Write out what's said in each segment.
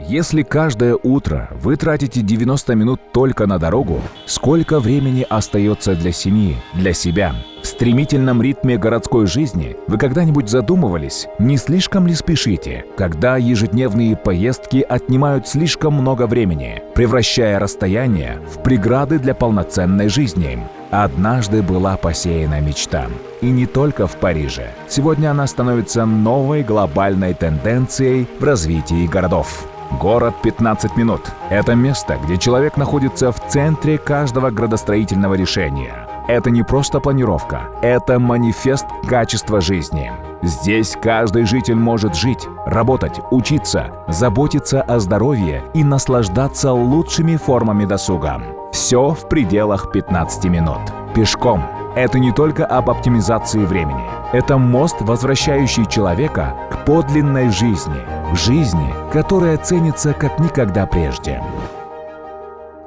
Если каждое утро вы тратите 90 минут только на дорогу, сколько времени остается для семьи, для себя? В стремительном ритме городской жизни вы когда-нибудь задумывались, не слишком ли спешите, когда ежедневные поездки отнимают слишком много времени, превращая расстояния в преграды для полноценной жизни? Однажды была посеяна мечта. И не только в Париже. Сегодня она становится новой глобальной тенденцией в развитии городов. Город 15 минут. Это место, где человек находится в центре каждого градостроительного решения. Это не просто планировка, это манифест качества жизни. Здесь каждый житель может жить, работать, учиться, заботиться о здоровье и наслаждаться лучшими формами досуга. Все в пределах 15 минут. Пешком. Это не только об оптимизации времени. Это мост, возвращающий человека к подлинной жизни, которая ценится как никогда прежде.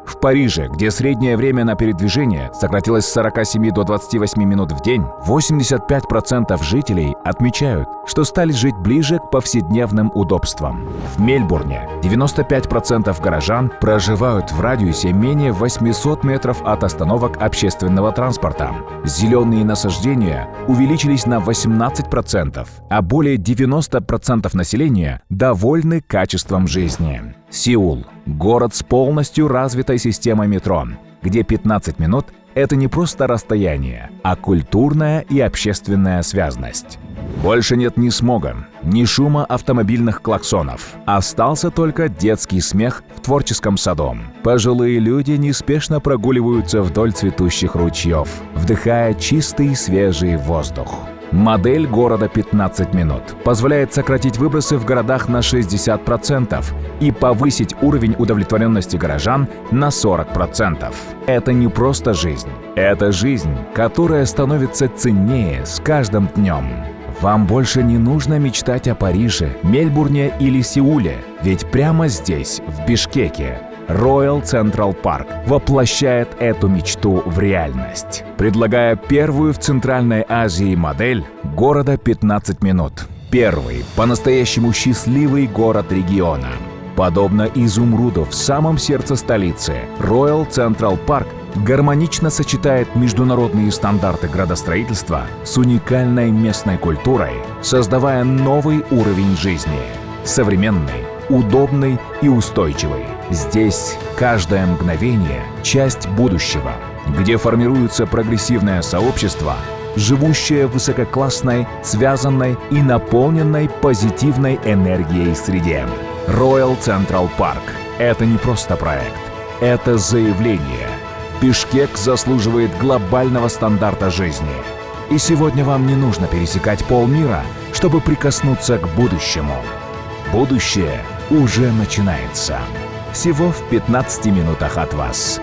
В Париже, где среднее время на передвижение сократилось с 47 до 28 минут в день, 85% жителей отмечают, что стали жить ближе к повседневным удобствам. В Мельбурне 95% горожан проживают в радиусе менее 800 метров от остановок общественного транспорта. Зеленые насаждения увеличились на 18%, а более 90% населения довольны качеством жизни. Сеул – город с полностью развитой системой метро, где 15 минут – это не просто расстояние, а культурная и общественная связность. Больше нет ни смога, ни шума автомобильных клаксонов. Остался только детский смех в творческом саду. Пожилые люди неспешно прогуливаются вдоль цветущих ручьев, вдыхая чистый свежий воздух. Модель города 15 минут позволяет сократить выбросы в городах на 60% и повысить уровень удовлетворенности горожан на 40%. Это не просто жизнь. Это жизнь, которая становится ценнее с каждым днем. Вам больше не нужно мечтать о Париже, Мельбурне или Сеуле, ведь прямо здесь, в Бишкеке, Royal Central Park воплощает эту мечту в реальность, предлагая первую в Центральной Азии модель города 15 минут. Первый по-настоящему счастливый город региона. Подобно изумруду в самом сердце столицы, Royal Central Park гармонично сочетает международные стандарты градостроительства с уникальной местной культурой, создавая новый уровень жизни. Современный, удобный и устойчивый. Здесь каждое мгновение – часть будущего, где формируется прогрессивное сообщество, живущее в высококлассной, связанной и наполненной позитивной энергией среде. Royal Central Park – это не просто проект, это заявление. Бишкек заслуживает глобального стандарта жизни. И сегодня вам не нужно пересекать полмира, чтобы прикоснуться к будущему. Будущее уже начинается. Всего в 15 минутах от вас.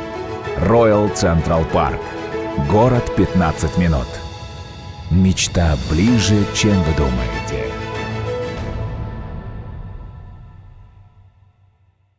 Royal Central Park. Город 15 минут. Мечта ближе, чем вы думаете.